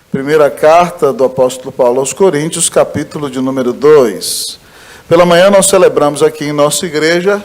Primeira carta do apóstolo Paulo aos Coríntios, capítulo de número 2. Pela manhã nós celebramos aqui em nossa igreja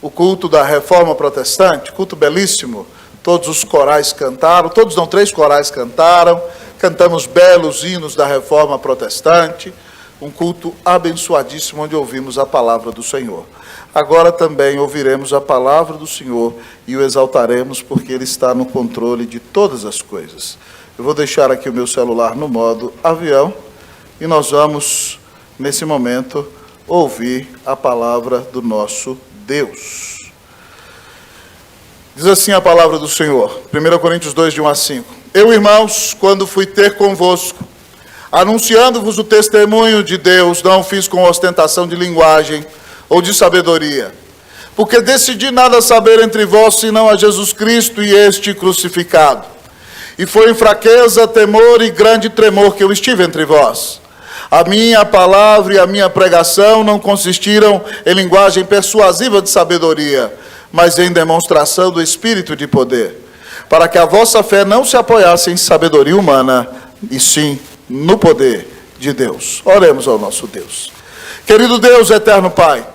o culto da Reforma Protestante, culto belíssimo. Todos os corais cantaram, três corais cantaram, cantamos belos hinos da Reforma Protestante, um culto abençoadíssimo onde ouvimos a palavra do Senhor. Agora também ouviremos a palavra do Senhor e o exaltaremos porque Ele está no controle de todas as coisas. Eu vou deixar aqui o meu celular no modo avião e nós vamos, nesse momento, ouvir a palavra do nosso Deus. Diz assim a palavra do Senhor, 1 Coríntios 2, de 1 a 5. Eu, irmãos, quando fui ter convosco, anunciando-vos o testemunho de Deus, não fiz com ostentação de linguagem ou de sabedoria, porque decidi nada saber entre vós, senão a Jesus Cristo e este crucificado. E foi em fraqueza, temor e grande tremor que eu estive entre vós. A minha palavra e a minha pregação não consistiram em linguagem persuasiva de sabedoria, mas em demonstração do Espírito de poder, para que a vossa fé não se apoiasse em sabedoria humana, e sim no poder de Deus. Oremos ao nosso Deus. Querido Deus, eterno Pai,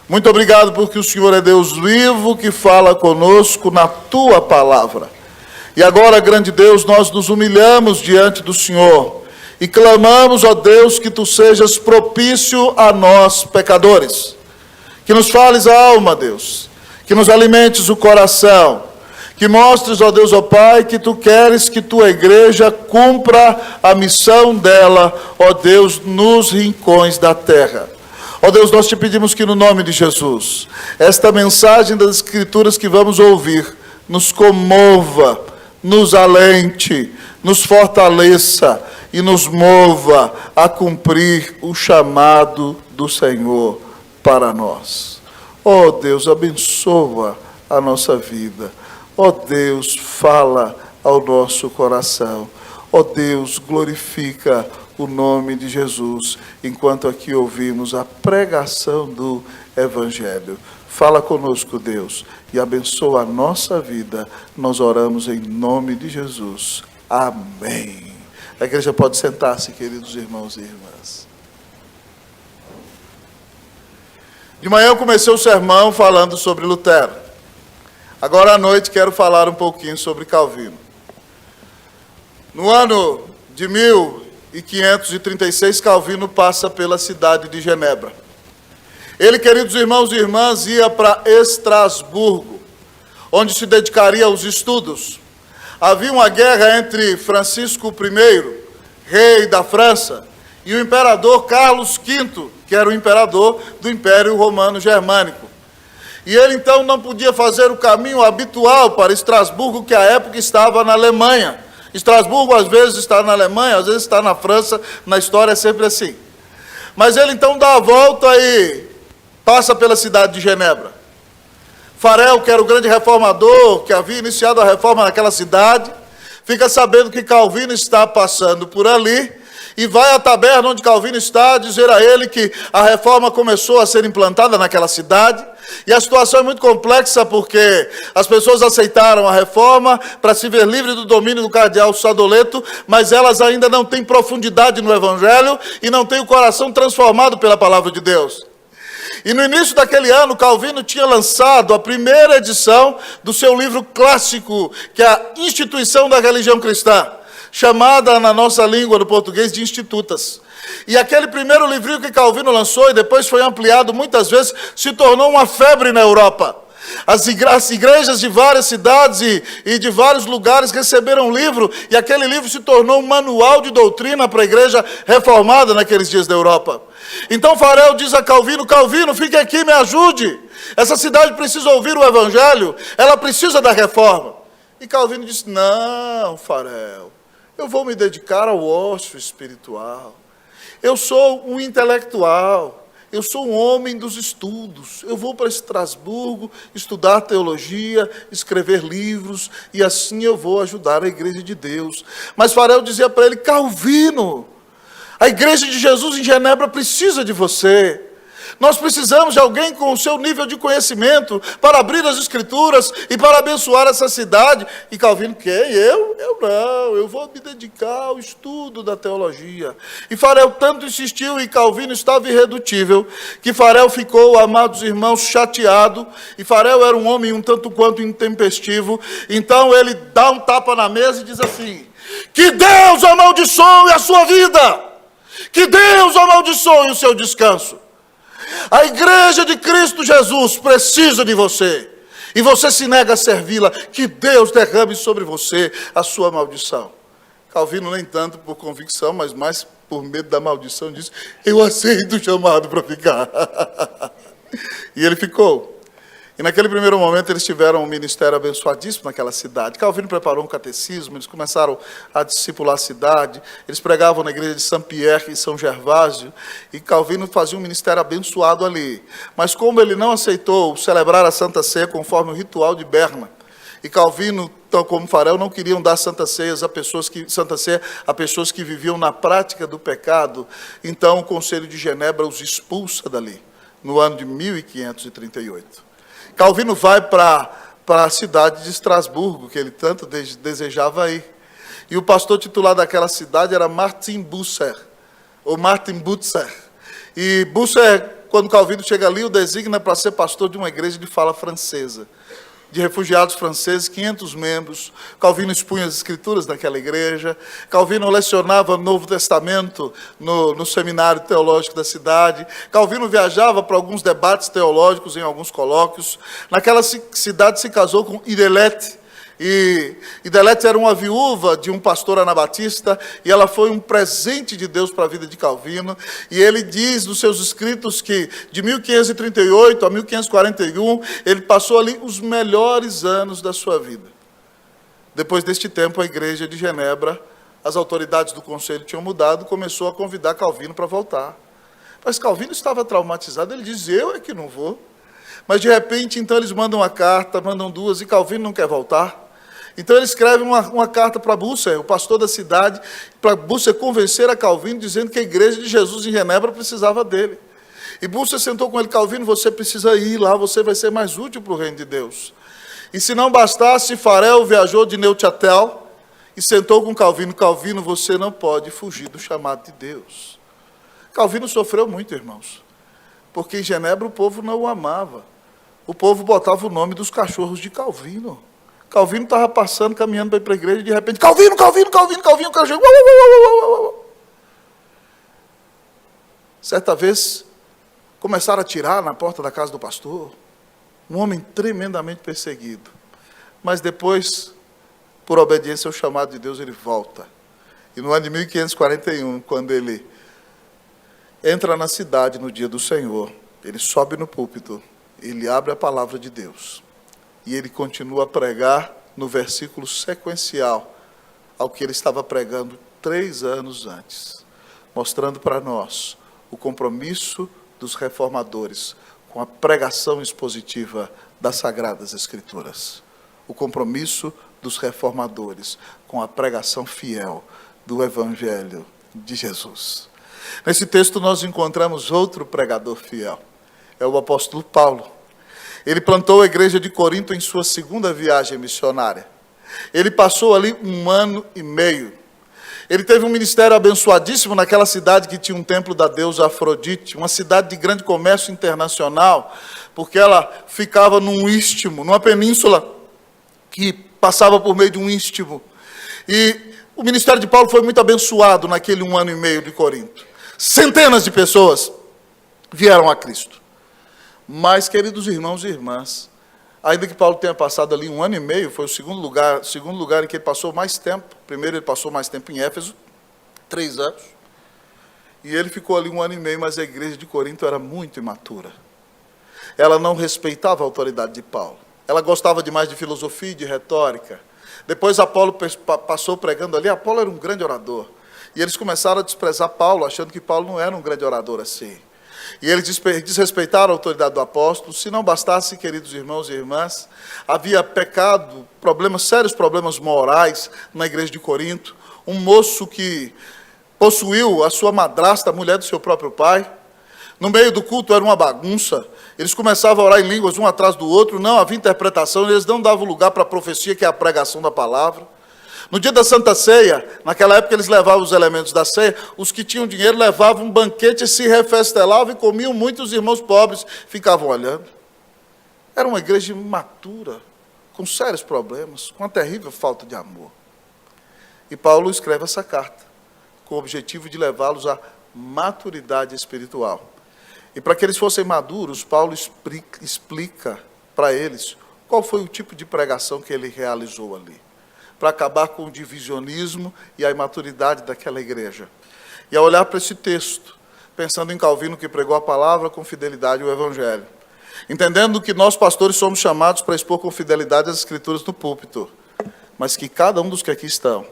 muito obrigado porque o Senhor é Deus vivo que fala conosco na Tua palavra. E agora, grande Deus, nós nos humilhamos diante do Senhor e clamamos, ó Deus, que Tu sejas propício a nós, pecadores. Que nos fales a alma, Deus, que nos alimentes o coração, que mostres, ó Deus, ó Pai, que Tu queres que Tua igreja cumpra a missão dela, ó Deus, nos rincões da terra. Ó Deus, nós Te pedimos que no nome de Jesus, esta mensagem das Escrituras que vamos ouvir, nos comova, nos alente, nos fortaleça e nos mova a cumprir o chamado do Senhor para nós. Ó Deus, abençoa a nossa vida. Ó Deus, fala ao nosso coração. Ó Deus, glorifica o nome de Jesus, enquanto aqui ouvimos a pregação do Evangelho. Fala conosco, Deus, e abençoa a nossa vida. Nós oramos em nome de Jesus. Amém. A igreja pode sentar-se, queridos irmãos e irmãs. De manhã eu comecei o sermão falando sobre Lutero. Agora à noite quero falar um pouquinho sobre Calvino. No ano de 1536, Calvino passa pela cidade de Genebra. Ele, queridos irmãos e irmãs, ia para Estrasburgo, onde se dedicaria aos estudos. Havia uma guerra entre Francisco I, rei da França, e o imperador Carlos V, que era o imperador do Império Romano Germânico. E ele então não podia fazer o caminho habitual para Estrasburgo, que à época estava na Alemanha. Estrasburgo às vezes está na Alemanha, às vezes está na França, na história é sempre assim. Mas ele então dá a volta e passa pela cidade de Genebra. Farel, que era o grande reformador, que havia iniciado a reforma naquela cidade, fica sabendo que Calvino está passando por ali, e vai à taberna onde Calvino está, dizer a ele que a reforma começou a ser implantada naquela cidade, e a situação é muito complexa porque as pessoas aceitaram a reforma para se ver livre do domínio do cardeal Sadoleto, mas elas ainda não têm profundidade no Evangelho e não têm o coração transformado pela palavra de Deus. E no início daquele ano, Calvino tinha lançado a primeira edição do seu livro clássico, que é a Instituição da Religião Cristã, chamada na nossa língua, no português, de Institutas. E aquele primeiro livrinho que Calvino lançou, e depois foi ampliado muitas vezes, se tornou uma febre na Europa. As igrejas de várias cidades e de vários lugares receberam o livro, e aquele livro se tornou um manual de doutrina para a igreja reformada naqueles dias da Europa. Então Farel diz a Calvino: Calvino, fique aqui, me ajude. Essa cidade precisa ouvir o Evangelho, ela precisa da reforma. E Calvino disse: não, Farel, eu vou me dedicar ao ócio espiritual. Eu sou um intelectual, eu sou um homem dos estudos. Eu vou para Estrasburgo estudar teologia, escrever livros, e assim eu vou ajudar a igreja de Deus. Mas Farel dizia para ele: Calvino, a igreja de Jesus em Genebra precisa de você. Nós precisamos de alguém com o seu nível de conhecimento para abrir as Escrituras e para abençoar essa cidade. E Calvino, quem? Eu não, eu vou me dedicar ao estudo da teologia. E Farel tanto insistiu, e Calvino estava irredutível, que Farel ficou, amados irmãos, chateado. E Farel era um homem um tanto quanto intempestivo. Então ele dá um tapa na mesa e diz assim: que Deus amaldiçoe a sua vida, que Deus amaldiçoe o seu descanso. A igreja de Cristo Jesus precisa de você, e você se nega a servi-la, que Deus derrame sobre você a sua maldição. Calvino, nem tanto por convicção, mas mais por medo da maldição, disse: eu aceito o chamado para ficar. E ele ficou. E naquele primeiro momento eles tiveram um ministério abençoadíssimo naquela cidade. Calvino preparou um catecismo, eles começaram a discipular a cidade, eles pregavam na igreja de Saint-Pierre e São Gervásio, e Calvino fazia um ministério abençoado ali. Mas como ele não aceitou celebrar a Santa Ceia conforme o ritual de Berna, e Calvino, tal como Farel, não queriam dar Santa Ceia a pessoas que viviam na prática do pecado, então o Conselho de Genebra os expulsa dali, no ano de 1538. Calvino vai para a cidade de Estrasburgo, que ele tanto desejava ir. E o pastor titular daquela cidade era Martin Bucer, ou Martin Butzer. E Bucer, quando Calvino chega ali, o designa para ser pastor de uma igreja de fala francesa, de refugiados franceses, 500 membros. Calvino expunha as escrituras naquela igreja. Calvino lecionava o Novo Testamento no seminário teológico da cidade. Calvino viajava para alguns debates teológicos em alguns colóquios. Naquela cidade se casou com Idelete. E Idelete era uma viúva de um pastor anabatista, e ela foi um presente de Deus para a vida de Calvino. E ele diz nos seus escritos que de 1538 a 1541, ele passou ali os melhores anos da sua vida. Depois deste tempo, a igreja de Genebra, as autoridades do conselho tinham mudado, começou a convidar Calvino para voltar. Mas Calvino estava traumatizado, ele diz: eu é que não vou. Mas de repente, então, eles mandam uma carta, mandam duas, e Calvino não quer voltar. Então ele escreve uma carta para Bucer, o pastor da cidade, para Bucer convencer a Calvino, dizendo que a igreja de Jesus em Genebra precisava dele. E Bucer sentou com ele: Calvino, você precisa ir lá, você vai ser mais útil para o reino de Deus. E se não bastasse, Farel viajou de Neuchâtel e sentou com Calvino: Calvino, você não pode fugir do chamado de Deus. Calvino sofreu muito, irmãos, porque em Genebra o povo não o amava. O povo botava o nome dos cachorros de Calvino. Calvino estava passando, caminhando para ir para a igreja, e de repente: Calvino, Calvino, Calvino, Calvino, o cara chegou. Certa vez, começaram a atirar na porta da casa do pastor. Um homem tremendamente perseguido. Mas depois, por obediência ao chamado de Deus, ele volta. E no ano de 1541, quando ele entra na cidade no dia do Senhor, ele sobe no púlpito, ele abre a palavra de Deus. E ele continua a pregar no versículo sequencial ao que ele estava pregando 3 anos antes, mostrando para nós o compromisso dos reformadores com a pregação expositiva das Sagradas Escrituras. O compromisso dos reformadores com a pregação fiel do Evangelho de Jesus. Nesse texto nós encontramos outro pregador fiel, é o apóstolo Paulo. Ele plantou a igreja de Corinto em sua segunda viagem missionária. Ele passou ali 1 ano e meio. Ele teve um ministério abençoadíssimo naquela cidade que tinha um templo da deusa Afrodite, uma cidade de grande comércio internacional, porque ela ficava num istmo, numa península que passava por meio de um istmo. E o ministério de Paulo foi muito abençoado naquele 1 ano e meio de Corinto. Centenas de pessoas vieram a Cristo. Mas, queridos irmãos e irmãs, ainda que Paulo tenha passado ali 1 ano e meio, foi o segundo lugar em que ele passou mais tempo. Primeiro ele passou mais tempo em Éfeso, 3 anos. E ele ficou ali 1 ano e meio, mas a igreja de Corinto era muito imatura. Ela não respeitava a autoridade de Paulo. Ela gostava demais de filosofia e de retórica. Depois Apolo passou pregando ali. Apolo era um grande orador. E eles começaram a desprezar Paulo, achando que Paulo não era um grande orador assim. E eles desrespeitaram a autoridade do apóstolo. Se não bastasse, queridos irmãos e irmãs, havia pecado, sérios problemas morais na igreja de Corinto. Um moço que possuiu a sua madrasta, a mulher do seu próprio pai. No meio do culto era uma bagunça. Eles começavam a orar em línguas um atrás do outro, não havia interpretação, eles não davam lugar para a profecia, que é a pregação da palavra. No dia da Santa Ceia, naquela época eles levavam os elementos da ceia, os que tinham dinheiro levavam um banquete, se refestelavam e comiam muito, os irmãos pobres ficavam olhando. Era uma igreja imatura, com sérios problemas, com uma terrível falta de amor. E Paulo escreve essa carta, com o objetivo de levá-los à maturidade espiritual. E para que eles fossem maduros, Paulo explica para eles qual foi o tipo de pregação que ele realizou ali, para acabar com o divisionismo e a imaturidade daquela igreja. E ao olhar para esse texto, pensando em Calvino, que pregou a palavra com fidelidade o Evangelho, entendendo que nós, pastores, somos chamados para expor com fidelidade as Escrituras no púlpito, mas que cada um dos que aqui estão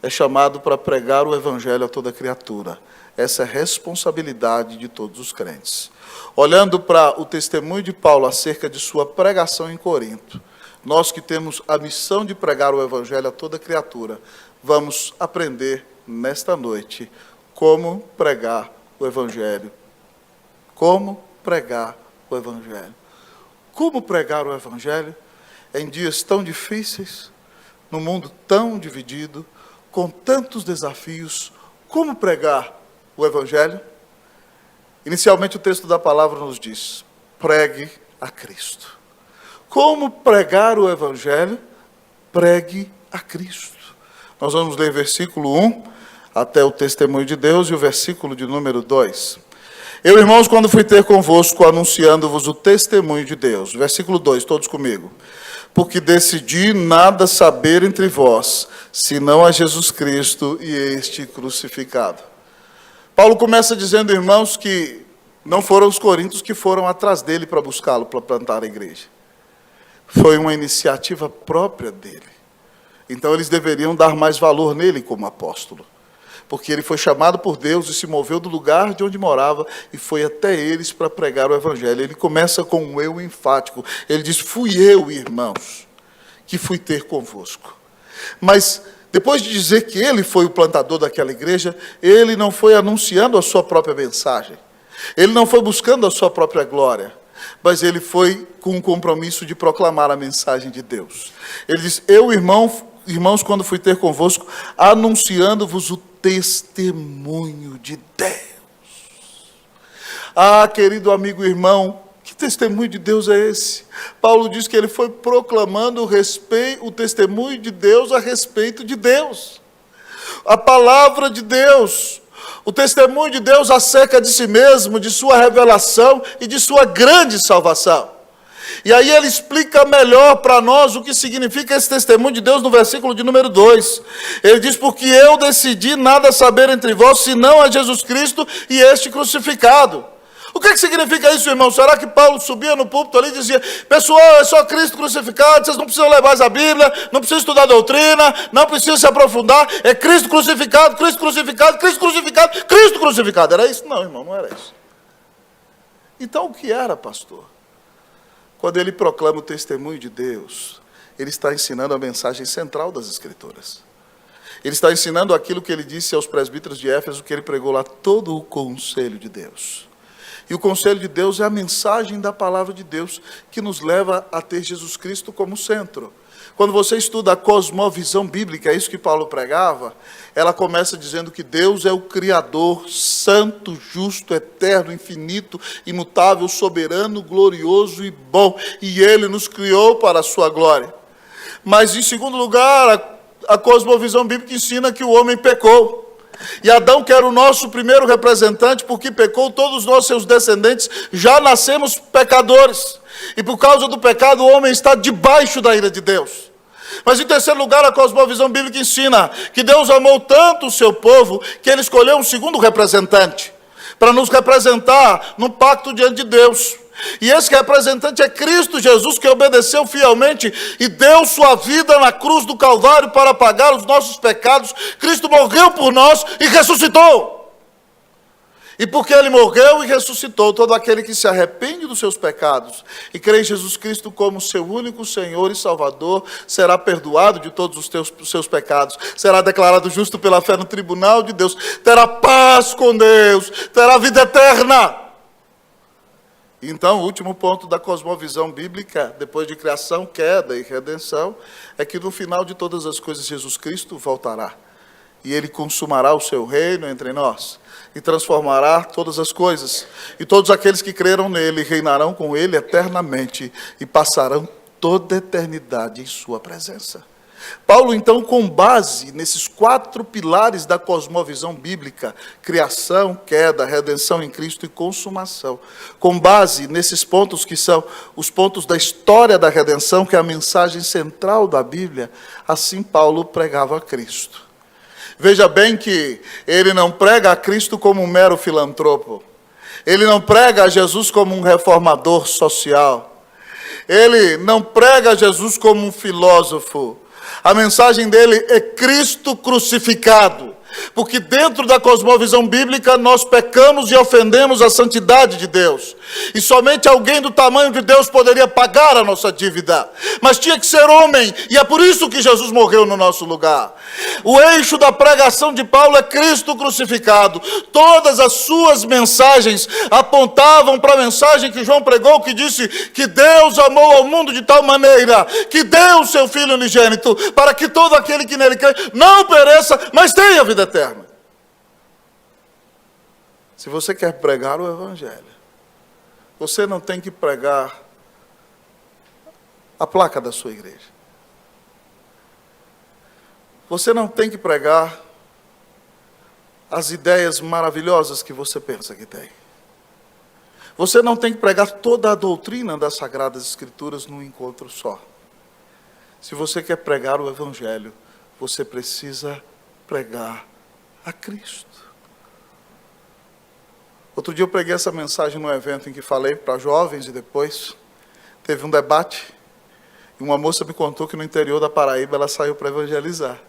é chamado para pregar o Evangelho a toda criatura. Essa é a responsabilidade de todos os crentes. Olhando para o testemunho de Paulo acerca de sua pregação em Corinto, nós que temos a missão de pregar o Evangelho a toda criatura, vamos aprender nesta noite como pregar o Evangelho. Como pregar o Evangelho. Como pregar o Evangelho em dias tão difíceis, no mundo tão dividido, com tantos desafios. Como pregar o Evangelho? Inicialmente o texto da palavra nos diz: pregue a Cristo. Como pregar o Evangelho? Pregue a Cristo. Nós vamos ler versículo 1 até o testemunho de Deus e o versículo de número 2. Eu, irmãos, quando fui ter convosco, anunciando-vos o testemunho de Deus. Versículo 2, todos comigo. Porque decidi nada saber entre vós, senão a Jesus Cristo e este crucificado. Paulo começa dizendo, irmãos, que não foram os coríntios que foram atrás dele para buscá-lo, para plantar a igreja. Foi uma iniciativa própria dele. Então eles deveriam dar mais valor nele como apóstolo. Porque ele foi chamado por Deus e se moveu do lugar de onde morava e foi até eles para pregar o Evangelho. Ele começa com um eu enfático. Ele diz, fui eu, irmãos, que fui ter convosco. Mas, depois de dizer que ele foi o plantador daquela igreja, ele não foi anunciando a sua própria mensagem. Ele não foi buscando a sua própria glória. Mas ele foi com o compromisso de proclamar a mensagem de Deus. Ele diz, eu, irmãos, quando fui ter convosco, anunciando-vos o testemunho de Deus. Ah, querido amigo irmão, que testemunho de Deus é esse? Paulo diz que ele foi proclamando o testemunho de Deus a respeito de Deus. A palavra de Deus. O testemunho de Deus acerca de si mesmo, de sua revelação e de sua grande salvação. E aí ele explica melhor para nós o que significa esse testemunho de Deus no versículo de número 2. Ele diz, porque eu decidi nada saber entre vós, senão a Jesus Cristo e este crucificado. O que significa isso, irmão? Será que Paulo subia no púlpito ali e dizia, pessoal, é só Cristo crucificado, vocês não precisam ler mais a Bíblia, não precisam estudar doutrina, não precisam se aprofundar, é Cristo crucificado, Cristo crucificado, Cristo crucificado, Cristo crucificado. Era isso? Não, irmão, não era isso. Então o que era, pastor? Quando ele proclama o testemunho de Deus, ele está ensinando a mensagem central das Escrituras. Ele está ensinando aquilo que ele disse aos presbíteros de Éfeso, que ele pregou lá, todo o conselho de Deus. E o conselho de Deus é a mensagem da palavra de Deus, que nos leva a ter Jesus Cristo como centro. Quando você estuda a cosmovisão bíblica, é isso que Paulo pregava, ela começa dizendo que Deus é o Criador, santo, justo, eterno, infinito, imutável, soberano, glorioso e bom. E Ele nos criou para a sua glória. Mas, em segundo lugar, a cosmovisão bíblica ensina que o homem pecou. E Adão, que era o nosso primeiro representante, porque pecou, todos nós, seus descendentes, já nascemos pecadores. E por causa do pecado, o homem está debaixo da ira de Deus. Mas em terceiro lugar, a cosmovisão bíblica ensina que Deus amou tanto o seu povo, que Ele escolheu um segundo representante, para nos representar no pacto diante de Deus. E esse representante é Cristo Jesus, que obedeceu fielmente e deu sua vida na cruz do Calvário para pagar os nossos pecados. Cristo morreu por nós e ressuscitou. E porque Ele morreu e ressuscitou, todo aquele que se arrepende dos seus pecados e crê em Jesus Cristo como seu único Senhor e Salvador, será perdoado de todos os seus pecados, será declarado justo pela fé no tribunal de Deus, terá paz com Deus, terá vida eterna. Então, o último ponto da cosmovisão bíblica, depois de criação, queda e redenção, é que no final de todas as coisas Jesus Cristo voltará. E Ele consumará o seu reino entre nós, e transformará todas as coisas. E todos aqueles que creram nele reinarão com Ele eternamente, e passarão toda a eternidade em sua presença. Paulo, então, com base nesses 4 pilares da cosmovisão bíblica, criação, queda, redenção em Cristo e consumação, com base nesses pontos que são os pontos da história da redenção, que é a mensagem central da Bíblia, assim Paulo pregava a Cristo. Veja bem que ele não prega a Cristo como um mero filantropo, ele não prega a Jesus como um reformador social, ele não prega a Jesus como um filósofo. A mensagem dele é Cristo crucificado, porque dentro da cosmovisão bíblica nós pecamos e ofendemos a santidade de Deus, e somente alguém do tamanho de Deus poderia pagar a nossa dívida, mas tinha que ser homem, e é por isso que Jesus morreu no nosso lugar. O eixo da pregação de Paulo é Cristo crucificado. Todas as suas mensagens apontavam para a mensagem que João pregou, que disse que Deus amou ao mundo de tal maneira que deu o seu Filho unigênito, para que todo aquele que nele crê não pereça, mas tenha vida eterna. Se você quer pregar o Evangelho, você não tem que pregar a placa da sua igreja. Você não tem que pregar as ideias maravilhosas que você pensa que tem. Você não tem que pregar toda a doutrina das Sagradas Escrituras num encontro só. Se você quer pregar o Evangelho, você precisa pregar a Cristo. Outro dia eu preguei essa mensagem num evento em que falei para jovens e depois teve um debate. E uma moça me contou que no interior da Paraíba ela saiu para evangelizar.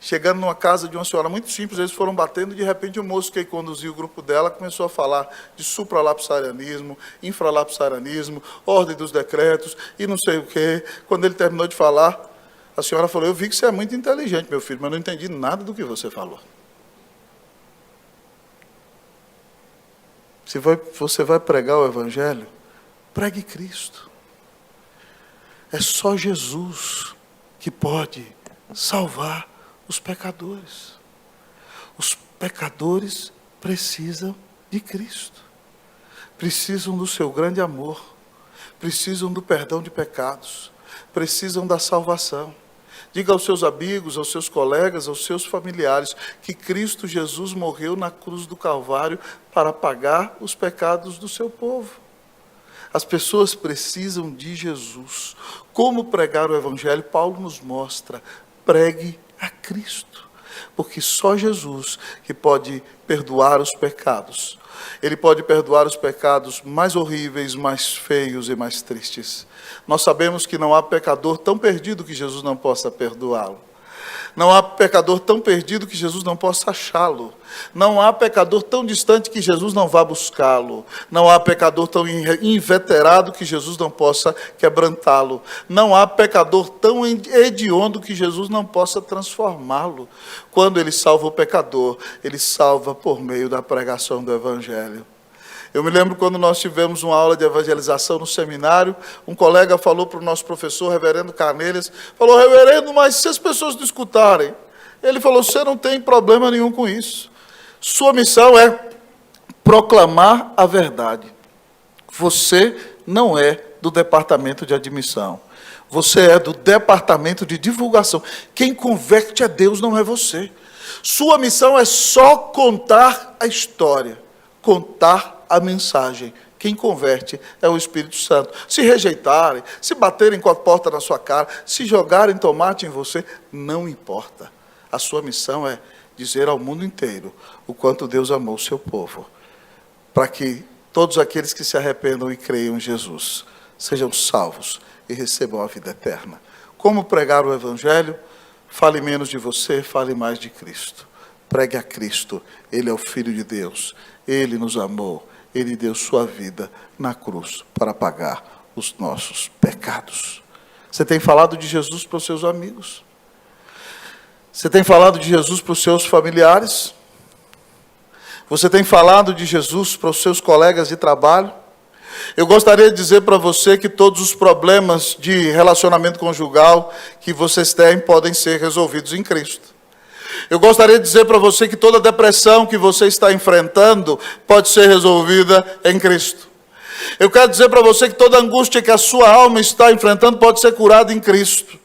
Chegando numa casa de uma senhora muito simples, eles foram batendo e de repente o moço que conduziu o grupo dela começou a falar de supralapsarianismo, infralapsarianismo, ordem dos decretos e não sei o quê. Quando ele terminou de falar, a senhora falou: eu vi que você é muito inteligente, meu filho, mas não entendi nada do que você falou. Se você vai pregar o Evangelho, pregue Cristo. É só Jesus que pode salvar os pecadores. Os pecadores precisam de Cristo. Precisam do seu grande amor. Precisam do perdão de pecados. Precisam da salvação. Diga aos seus amigos, aos seus colegas, aos seus familiares, que Cristo Jesus morreu na cruz do Calvário para pagar os pecados do seu povo. As pessoas precisam de Jesus. Como pregar o Evangelho? Paulo nos mostra: pregue a Cristo, porque só Jesus que pode perdoar os pecados. Ele pode perdoar os pecados mais horríveis, mais feios e mais tristes. Nós sabemos que não há pecador tão perdido que Jesus não possa perdoá-lo. Não há pecador tão perdido que Jesus não possa achá-lo. Não há pecador tão distante que Jesus não vá buscá-lo. Não há pecador tão inveterado que Jesus não possa quebrantá-lo. Não há pecador tão hediondo que Jesus não possa transformá-lo. Quando ele salva o pecador, ele salva por meio da pregação do Evangelho. Eu me lembro quando nós tivemos uma aula de evangelização no seminário, um colega falou para o nosso professor, reverendo Carneiras, falou: reverendo, mas se as pessoas não escutarem? Ele falou: você não tem problema nenhum com isso. Sua missão é proclamar a verdade. Você não é do departamento de admissão. Você é do departamento de divulgação. Quem converte a Deus não é você. Sua missão é só contar a história, contar a mensagem. Quem converte é o Espírito Santo. Se rejeitarem, se baterem com a porta na sua cara, se jogarem tomate em você, não importa. A sua missão é dizer ao mundo inteiro o quanto Deus amou o seu povo, para que todos aqueles que se arrependam e creiam em Jesus sejam salvos e recebam a vida eterna. Como pregar o Evangelho? Fale menos de você, fale mais de Cristo. Pregue a Cristo. Ele é o Filho de Deus. Ele nos amou. Ele deu sua vida na cruz para pagar os nossos pecados. Você tem falado de Jesus para os seus amigos? Você tem falado de Jesus para os seus familiares? Você tem falado de Jesus para os seus colegas de trabalho? Eu gostaria de dizer para você que todos os problemas de relacionamento conjugal que vocês têm podem ser resolvidos em Cristo. Eu gostaria de dizer para você que toda depressão que você está enfrentando pode ser resolvida em Cristo. Eu quero dizer para você que toda angústia que a sua alma está enfrentando pode ser curada em Cristo.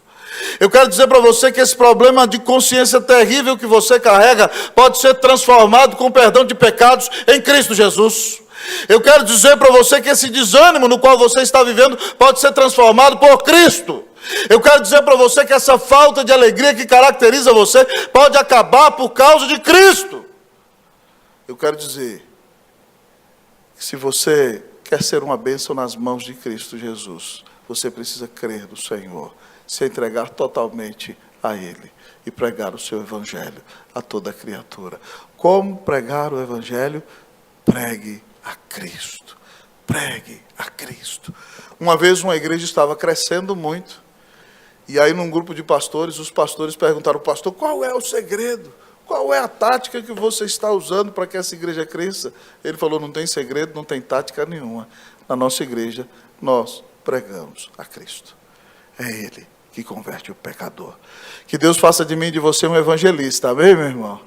Eu quero dizer para você que esse problema de consciência terrível que você carrega pode ser transformado com perdão de pecados em Cristo Jesus. Eu quero dizer para você que esse desânimo no qual você está vivendo pode ser transformado por Cristo. Eu quero dizer para você que essa falta de alegria que caracteriza você pode acabar por causa de Cristo. Eu quero dizer que se você quer ser uma bênção nas mãos de Cristo Jesus, você precisa crer no Senhor, se entregar totalmente a Ele e pregar o seu Evangelho a toda criatura. Como pregar o Evangelho? Pregue a Cristo. Pregue a Cristo. Uma vez uma igreja estava crescendo muito, e aí num grupo de pastores, os pastores perguntaram ao pastor, qual é o segredo? Qual é a tática que você está usando para que essa igreja cresça? Ele falou, não tem segredo, não tem tática nenhuma. Na nossa igreja, nós pregamos a Cristo. É Ele que converte o pecador. Que Deus faça de mim e de você um evangelista, amém, meu irmão?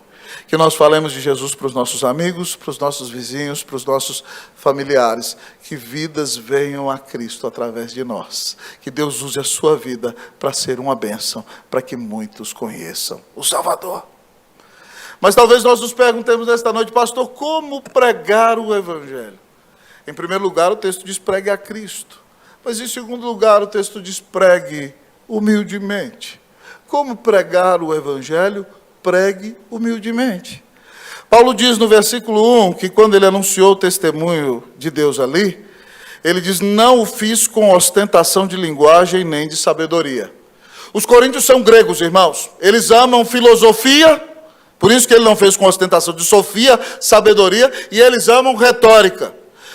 Que nós falemos de Jesus para os nossos amigos, para os nossos vizinhos, para os nossos familiares. Que vidas venham a Cristo através de nós. Que Deus use a sua vida para ser uma bênção, para que muitos conheçam o Salvador. Mas talvez nós nos perguntemos nesta noite, pastor, como pregar o Evangelho? Em primeiro lugar, o texto diz pregue a Cristo. Mas em segundo lugar, o texto diz pregue humildemente. Como pregar o Evangelho? Pregue humildemente. Paulo diz no versículo 1, que quando ele anunciou o testemunho de Deus ali, ele diz, não o fiz com ostentação de linguagem nem de sabedoria. Os coríntios são gregos, irmãos. Eles amam filosofia, por isso que ele não fez com ostentação de sofia, sabedoria, e eles amam retórica.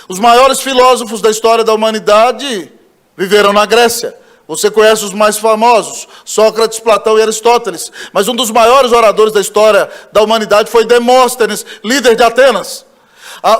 Os maiores filósofos da história da humanidade viveram na Grécia. Você conhece os mais famosos, Sócrates, Platão e Aristóteles. Mas um dos maiores oradores da história da humanidade foi Demóstenes, líder de Atenas.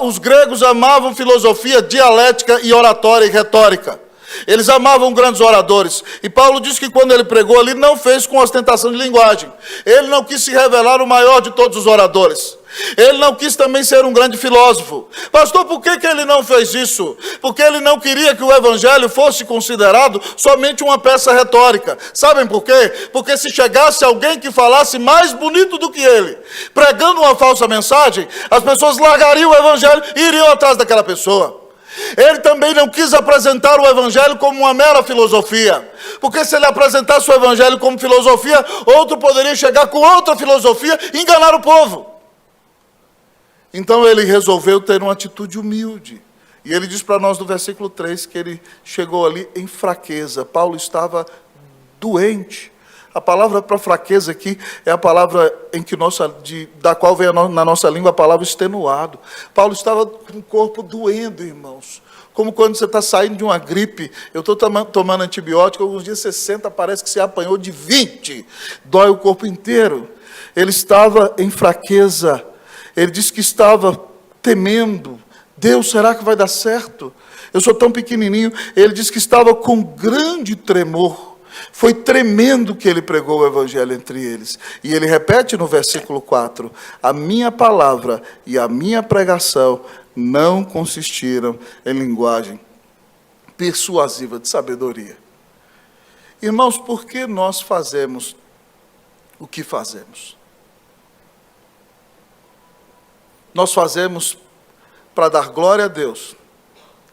Os gregos amavam filosofia, dialética e oratória e retórica. Eles amavam grandes oradores. E Paulo diz que quando ele pregou ali, não fez com ostentação de linguagem. Ele não quis se revelar o maior de todos os oradores. Ele não quis também ser um grande filósofo. Pastor, por que ele não fez isso? Porque ele não queria que o Evangelho fosse considerado somente uma peça retórica. Sabem por quê? Porque se chegasse alguém que falasse mais bonito do que ele, pregando uma falsa mensagem, as pessoas largariam o Evangelho e iriam atrás daquela pessoa. Ele também não quis apresentar o Evangelho como uma mera filosofia. Porque se ele apresentasse o Evangelho como filosofia, outro poderia chegar com outra filosofia e enganar o povo. Então ele resolveu ter uma atitude humilde. E ele diz para nós no versículo 3 que ele chegou ali em fraqueza. Paulo estava doente. A palavra para fraqueza aqui é a palavra em que da qual vem na nossa língua a palavra extenuado. Paulo estava com o corpo doendo, irmãos. Como quando você está saindo de uma gripe. Eu estou tomando antibiótico, alguns dias você senta, parece que você apanhou de 20. Dói o corpo inteiro. Ele estava em fraqueza. Ele disse que estava temendo. Deus, será que vai dar certo? Eu sou tão pequenininho. Ele disse que estava com grande tremor. Foi tremendo que ele pregou o Evangelho entre eles. E ele repete no versículo 4, a minha palavra e a minha pregação não consistiram em linguagem persuasiva de sabedoria. Irmãos, por que nós fazemos o que fazemos? Nós fazemos para dar glória a Deus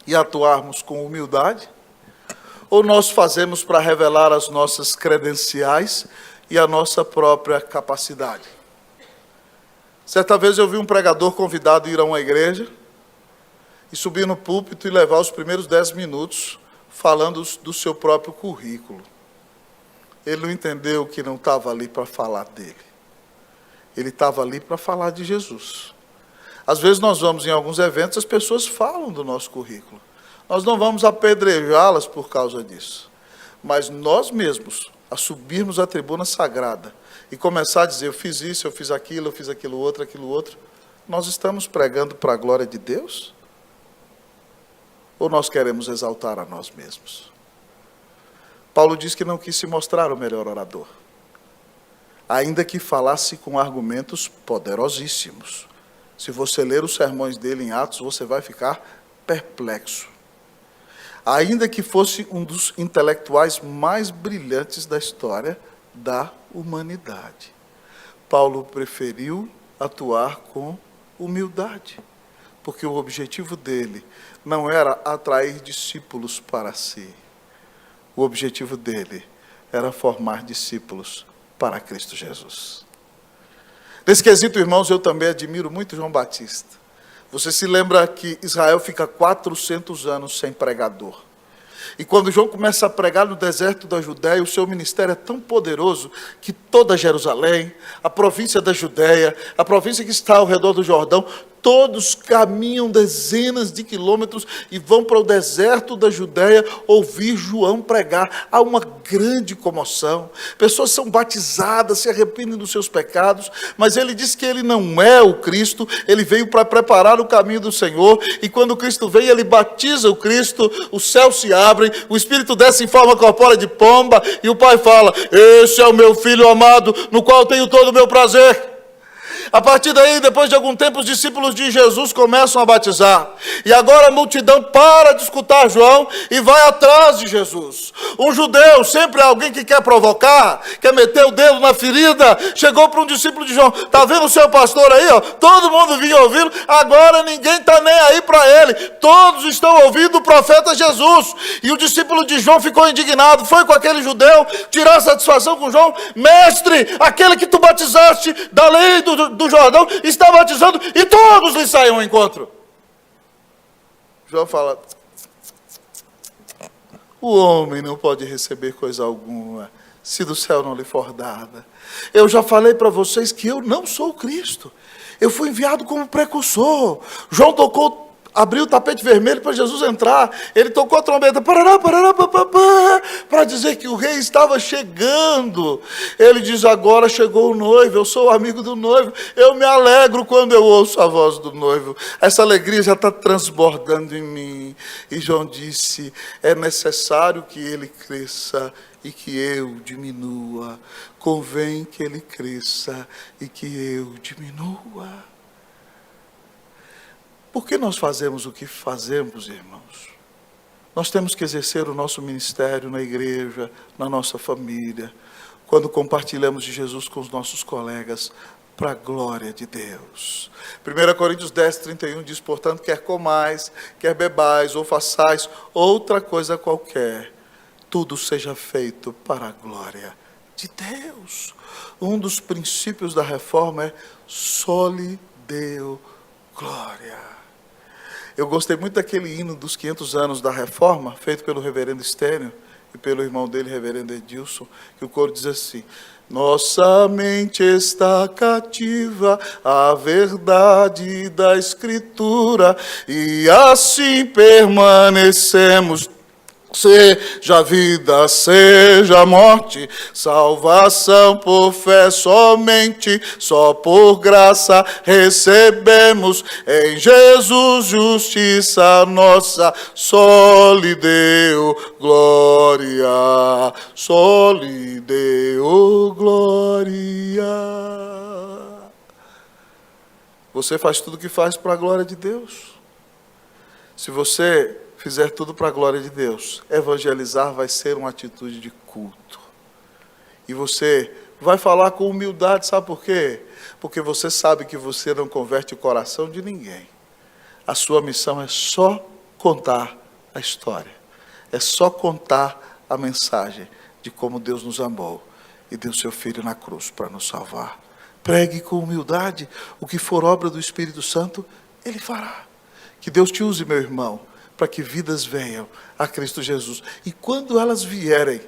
e atuarmos com humildade? Ou nós fazemos para revelar as nossas credenciais e a nossa própria capacidade? Certa vez eu vi um pregador convidado a ir a uma igreja e subir no púlpito e levar os primeiros 10 minutos falando do seu próprio currículo. Ele não entendeu que não estava ali para falar dele. Ele estava ali para falar de Jesus. Às vezes nós vamos em alguns eventos, as pessoas falam do nosso currículo. Nós não vamos apedrejá-las por causa disso. Mas nós mesmos, a subirmos à tribuna sagrada e começar a dizer, eu fiz isso, eu fiz aquilo outro, nós estamos pregando para a glória de Deus? Ou nós queremos exaltar a nós mesmos? Paulo diz que não quis se mostrar o melhor orador, ainda que falasse com argumentos poderosíssimos. Se você ler os sermões dele em Atos, você vai ficar perplexo. Ainda que fosse um dos intelectuais mais brilhantes da história da humanidade, Paulo preferiu atuar com humildade, porque o objetivo dele não era atrair discípulos para si. O objetivo dele era formar discípulos para Cristo Jesus. Nesse quesito, irmãos, eu também admiro muito João Batista. Você se lembra que Israel fica 400 anos sem pregador. E quando João começa a pregar no deserto da Judéia, o seu ministério é tão poderoso que toda Jerusalém, a província da Judéia, a província que está ao redor do Jordão, todos caminham dezenas de quilômetros e vão para o deserto da Judéia ouvir João pregar. Há uma grande comoção. Pessoas são batizadas, se arrependem dos seus pecados, mas ele diz que ele não é o Cristo, ele veio para preparar o caminho do Senhor, e quando o Cristo vem, ele batiza o Cristo, os céus se abrem, o Espírito desce em forma corpórea de pomba, e o Pai fala: esse é o meu Filho amado, no qual tenho todo o meu prazer. A partir daí, depois de algum tempo, os discípulos de Jesus começam a batizar. E agora a multidão para de escutar João e vai atrás de Jesus. Um judeu, sempre alguém que quer provocar, quer meter o dedo na ferida, chegou para um discípulo de João: está vendo o seu pastor aí? Ó? Todo mundo vinha ouvi-lo, agora ninguém está nem aí para ele. Todos estão ouvindo o profeta Jesus. E o discípulo de João ficou indignado, foi com aquele judeu, tirar satisfação com João: mestre, aquele que tu batizaste da lei do Jordão está batizando, e todos lhe saem ao encontro. João fala: o homem não pode receber coisa alguma se do céu não lhe for dada. Eu já falei para vocês que eu não sou o Cristo, eu fui enviado como precursor. João abriu o tapete vermelho para Jesus entrar, ele tocou a trombeta, para dizer que o rei estava chegando. Ele diz: agora chegou o noivo, eu sou o amigo do noivo, eu me alegro quando eu ouço a voz do noivo, essa alegria já está transbordando em mim. E João disse: é necessário que ele cresça e que eu diminua, convém que ele cresça e que eu diminua. Por que nós fazemos o que fazemos, irmãos? Nós temos que exercer o nosso ministério na igreja, na nossa família, quando compartilhamos de Jesus com os nossos colegas, para a glória de Deus. 1 Coríntios 10, 31 diz: portanto, quer comais, quer bebais, ou façais outra coisa qualquer, tudo seja feito para a glória de Deus. Um dos princípios da reforma é soli Deo glória. Eu gostei muito daquele hino dos 500 anos da reforma, feito pelo reverendo Estênio e pelo irmão dele, reverendo Edilson, que o coro diz assim: nossa mente está cativa à verdade da Escritura, e assim permanecemos. Seja vida, seja morte, salvação por fé somente, só por graça recebemos em Jesus justiça nossa, soli Deo glória, soli Deo glória. Você faz tudo o que faz para a glória de Deus. Se você fizer tudo para a glória de Deus, evangelizar vai ser uma atitude de culto. E você vai falar com humildade, sabe por quê? Porque você sabe que você não converte o coração de ninguém. A sua missão é só contar a história. É só contar a mensagem de como Deus nos amou e deu seu Filho na cruz para nos salvar. Pregue com humildade, o que for obra do Espírito Santo, Ele fará. Que Deus te use, meu irmão, para que vidas venham a Cristo Jesus. E quando elas vierem,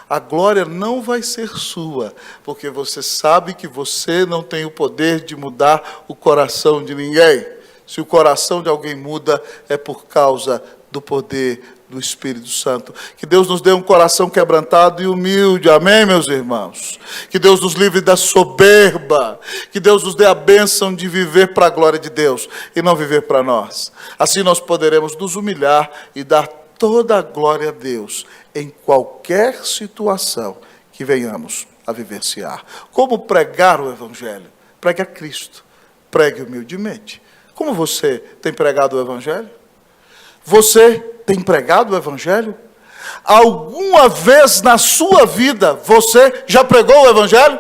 a glória não vai ser sua, porque você sabe que você não tem o poder de mudar o coração de ninguém. Se o coração de alguém muda, é por causa do poder do Espírito Santo. Que Deus nos dê um coração quebrantado e humilde, amém, meus irmãos? Que Deus nos livre da soberba, que Deus nos dê a bênção de viver para a glória de Deus e não viver para nós. Assim nós poderemos nos humilhar e dar toda a glória a Deus em qualquer situação que venhamos a vivenciar. Como pregar o Evangelho? Pregue a Cristo, pregue humildemente. Como você tem pregado o Evangelho? Você tem pregado o Evangelho? Alguma vez na sua vida você já pregou o Evangelho?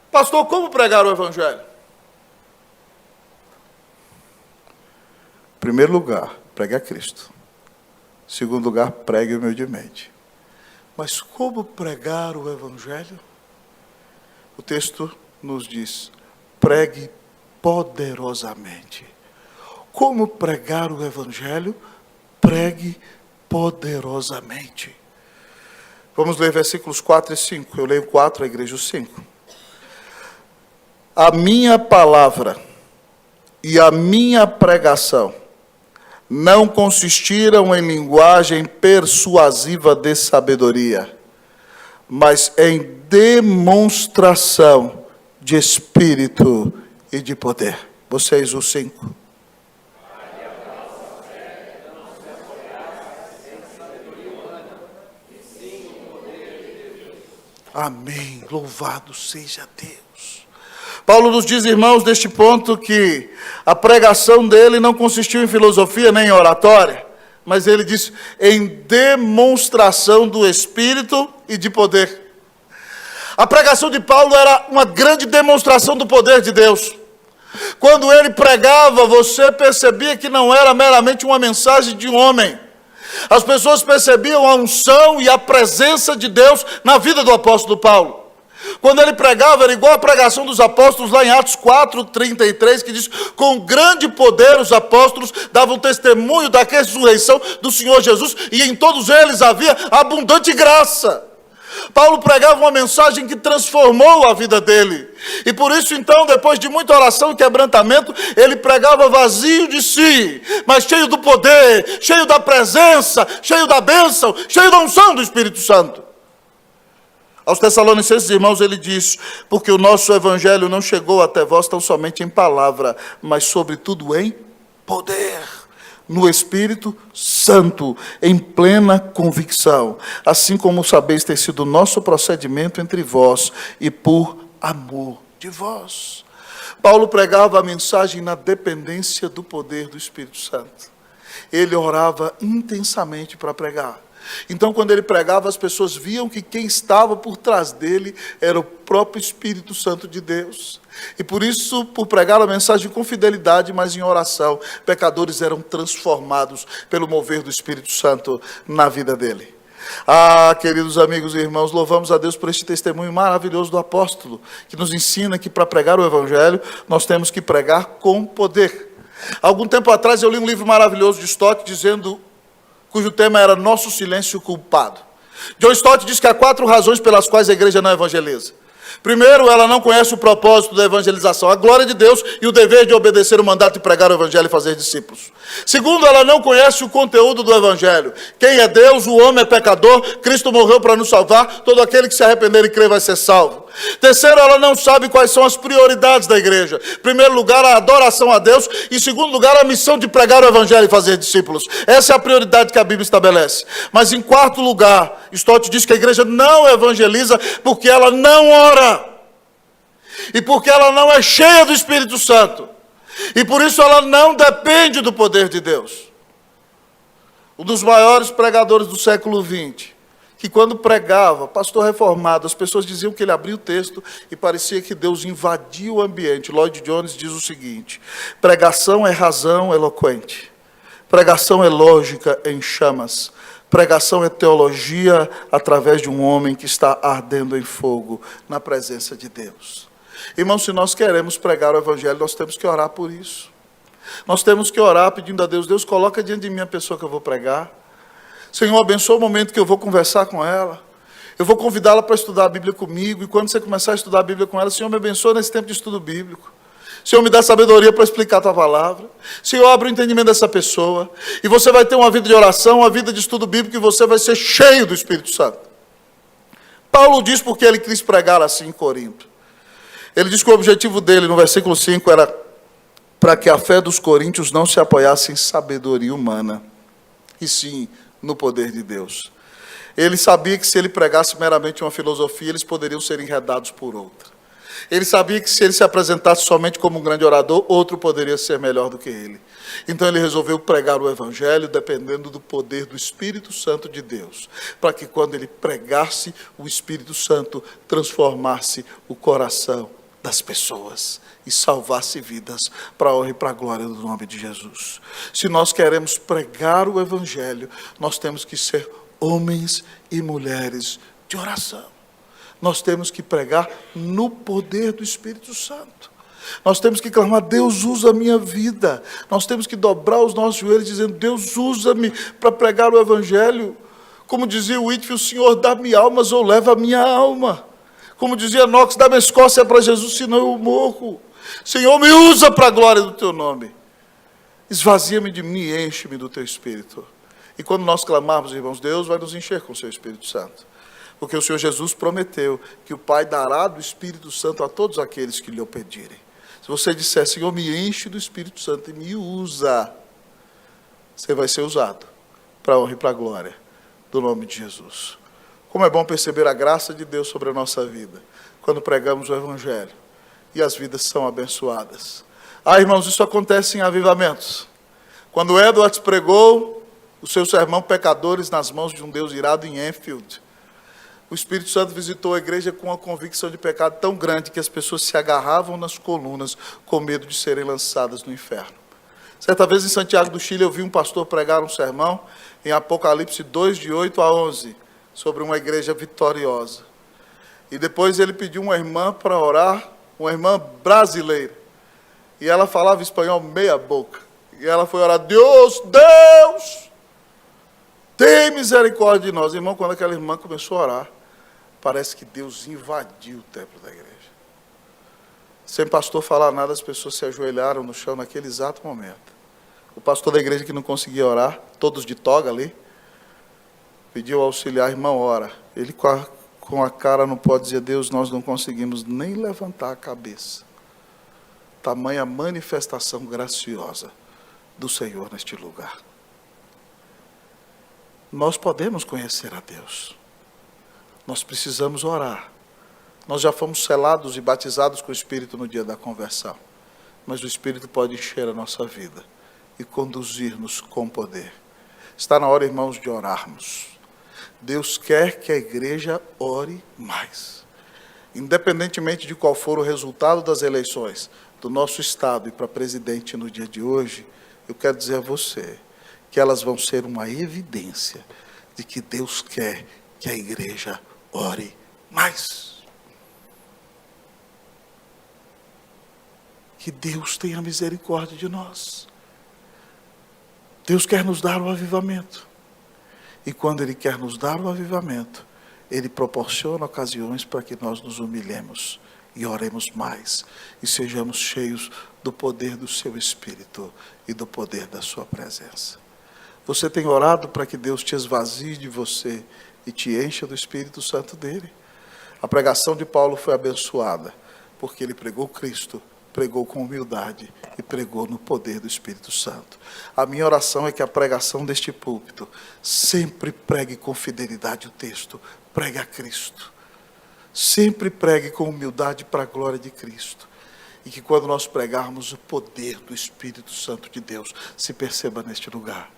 Pastor, como pregar o Evangelho? Em primeiro lugar, pregue a Cristo. Em segundo lugar, pregue humildemente. Mas como pregar o Evangelho? O texto nos diz, pregue poderosamente. Como pregar o Evangelho? Pregue poderosamente. Vamos ler versículos 4 e 5. Eu leio 4, a igreja 5. A minha palavra e a minha pregação não consistiram em linguagem persuasiva de sabedoria, mas em demonstração de espírito e de poder. Vocês, o 5. Amém. Louvado seja Deus. Paulo nos diz, irmãos, neste ponto, que a pregação dele não consistiu em filosofia nem em oratória, mas ele diz em demonstração do Espírito e de poder. A pregação de Paulo era uma grande demonstração do poder de Deus. Quando ele pregava, você percebia que não era meramente uma mensagem de um homem. As pessoas percebiam a unção e a presença de Deus na vida do apóstolo Paulo. Quando ele pregava, era igual a pregação dos apóstolos lá em Atos 4:33, que diz, com grande poder os apóstolos davam testemunho da ressurreição do Senhor Jesus, e em todos eles havia abundante graça. Paulo pregava uma mensagem que transformou a vida dele. E por isso, então, depois de muita oração e quebrantamento, ele pregava vazio de si, mas cheio do poder, cheio da presença, cheio da bênção, cheio da unção do Espírito Santo. Aos Tessalonicenses, irmãos, ele diz, porque o nosso evangelho não chegou até vós tão somente em palavra, mas sobretudo em poder, no Espírito Santo, em plena convicção, assim como sabeis ter sido o nosso procedimento entre vós e por amor de vós. Paulo pregava a mensagem na dependência do poder do Espírito Santo. Ele orava intensamente para pregar. Então, quando ele pregava, as pessoas viam que quem estava por trás dele era o próprio Espírito Santo de Deus. E por isso, por pregar a mensagem com fidelidade, mas em oração, pecadores eram transformados pelo mover do Espírito Santo na vida dele. Ah, queridos amigos e irmãos, louvamos a Deus por este testemunho maravilhoso do apóstolo, que nos ensina que para pregar o Evangelho, nós temos que pregar com poder. Algum tempo atrás eu li um livro maravilhoso de Stott, cujo tema era Nosso Silêncio Culpado. John Stott diz que há 4 razões pelas quais a igreja não evangeliza. Primeiro, ela não conhece o propósito da evangelização, a glória de Deus e o dever de obedecer o mandato de pregar o evangelho e fazer discípulos. Segundo, ela não conhece o conteúdo do evangelho. Quem é Deus, o homem é pecador, Cristo morreu para nos salvar, todo aquele que se arrepender e crer vai ser salvo. Terceiro, ela não sabe quais são as prioridades da igreja. Em primeiro lugar, a adoração a Deus. Em segundo lugar, a missão de pregar o evangelho e fazer discípulos. Essa é a prioridade que a Bíblia estabelece. Mas em quarto lugar, Stott diz que a igreja não evangeliza porque ela não ora. E porque ela não é cheia do Espírito Santo. E por isso ela não depende do poder de Deus. Um dos maiores pregadores do século XX, que quando pregava, pastor reformado, as pessoas diziam que ele abria o texto e parecia que Deus invadia o ambiente. Lloyd Jones diz o seguinte: pregação é razão eloquente, pregação é lógica em chamas, pregação é teologia através de um homem que está ardendo em fogo na presença de Deus. Irmãos, se nós queremos pregar o Evangelho, nós temos que orar por isso. Nós temos que orar pedindo a Deus, Deus, coloca diante de mim a pessoa que eu vou pregar. Senhor, abençoa o momento que eu vou conversar com ela. Eu vou convidá-la para estudar a Bíblia comigo, e quando você começar a estudar a Bíblia com ela, Senhor, me abençoa nesse tempo de estudo bíblico. Senhor, me dá sabedoria para explicar a tua palavra. Senhor, abre o entendimento dessa pessoa. E você vai ter uma vida de oração, uma vida de estudo bíblico, e você vai ser cheio do Espírito Santo. Paulo diz porque ele quis pregar assim em Corinto. Ele diz que o objetivo dele, no versículo 5, era para que a fé dos coríntios não se apoiasse em sabedoria humana, e sim no poder de Deus. Ele sabia que se ele pregasse meramente uma filosofia, eles poderiam ser enredados por outra. Ele sabia que se ele se apresentasse somente como um grande orador, outro poderia ser melhor do que ele. Então ele resolveu pregar o Evangelho dependendo do poder do Espírito Santo de Deus, para que quando ele pregasse, o Espírito Santo transformasse o coração das pessoas e salvasse vidas para a honra e para a glória do nome de Jesus. Se nós queremos pregar o Evangelho, nós temos que ser homens e mulheres de oração. Nós temos que pregar no poder do Espírito Santo. Nós temos que clamar, Deus usa a minha vida. Nós temos que dobrar os nossos joelhos dizendo, Deus usa-me para pregar o Evangelho. Como dizia o Whitfield, o Senhor dá-me almas ou leva a minha alma. Como dizia Knox, dá-me a Escócia para Jesus, senão eu morro. Senhor, me usa para a glória do teu nome. Esvazia-me de mim e enche-me do teu Espírito. E quando nós clamarmos, irmãos, Deus vai nos encher com o seu Espírito Santo. Porque o Senhor Jesus prometeu que o Pai dará do Espírito Santo a todos aqueles que lhe o pedirem. Se você disser, Senhor, me enche do Espírito Santo e me usa, você vai ser usado para a honra e para a glória do nome de Jesus. Como é bom perceber a graça de Deus sobre a nossa vida, quando pregamos o Evangelho e as vidas são abençoadas. Irmãos, isso acontece em avivamentos. Quando Edwards pregou o seu sermão Pecadores nas mãos de um Deus irado em Enfield, o Espírito Santo visitou a igreja com uma convicção de pecado tão grande que as pessoas se agarravam nas colunas com medo de serem lançadas no inferno. Certa vez em Santiago do Chile eu vi um pastor pregar um sermão em Apocalipse 2, de 8 a 11, sobre uma igreja vitoriosa. E depois ele pediu uma irmã para orar, uma irmã brasileira. E ela falava espanhol meia boca. E ela foi orar, Deus, tem misericórdia de nós. Irmão, quando aquela irmã começou a orar, parece que Deus invadiu o templo da igreja. Sem pastor falar nada, as pessoas se ajoelharam no chão naquele exato momento. O pastor da igreja que não conseguia orar, todos de toga ali, pediu ao auxiliar, irmão, ora. Ele com a cara não pode dizer, Deus, nós não conseguimos nem levantar a cabeça. Tamanha manifestação graciosa do Senhor neste lugar. Nós podemos conhecer a Deus. Nós precisamos orar. Nós já fomos selados e batizados com o Espírito no dia da conversão. Mas o Espírito pode encher a nossa vida e conduzir-nos com poder. Está na hora, irmãos, de orarmos. Deus quer que a igreja ore mais. Independentemente de qual for o resultado das eleições do nosso Estado e para presidente no dia de hoje, eu quero dizer a você que elas vão ser uma evidência de que Deus quer que a igreja ore mais. Que Deus tenha misericórdia de nós. Deus quer nos dar o avivamento. E quando Ele quer nos dar o avivamento, Ele proporciona ocasiões para que nós nos humilhemos e oremos mais. E sejamos cheios do poder do Seu Espírito e do poder da Sua presença. Você tem orado para que Deus te esvazie de você e te encha do Espírito Santo dele? A pregação de Paulo foi abençoada, porque ele pregou Cristo, pregou com humildade e pregou no poder do Espírito Santo. A minha oração é que a pregação deste púlpito sempre pregue com fidelidade o texto, pregue a Cristo. Sempre pregue com humildade para a glória de Cristo. E que quando nós pregarmos, o poder do Espírito Santo de Deus se perceba neste lugar.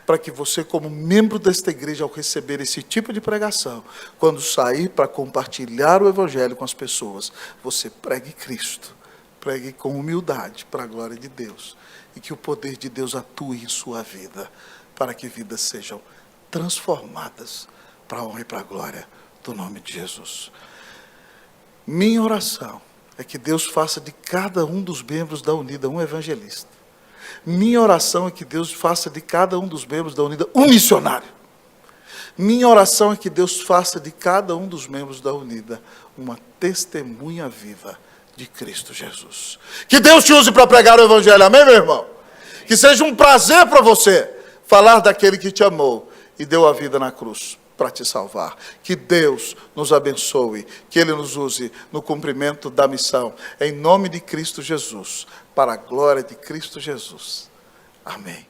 Para que você, como membro desta igreja, ao receber esse tipo de pregação, quando sair para compartilhar o Evangelho com as pessoas, você pregue Cristo, pregue com humildade para a glória de Deus, e que o poder de Deus atue em sua vida, para que vidas sejam transformadas para a honra e para a glória do nome de Jesus. Minha oração é que Deus faça de cada um dos membros da Unida um evangelista. Minha oração é que Deus faça de cada um dos membros da Unida um missionário. Minha oração é que Deus faça de cada um dos membros da Unida uma testemunha viva de Cristo Jesus. Que Deus te use para pregar o Evangelho, amém, meu irmão? Que seja um prazer para você falar daquele que te amou e deu a vida na cruz para te salvar. Que Deus nos abençoe, que Ele nos use no cumprimento da missão, em nome de Cristo Jesus, para a glória de Cristo Jesus. Amém.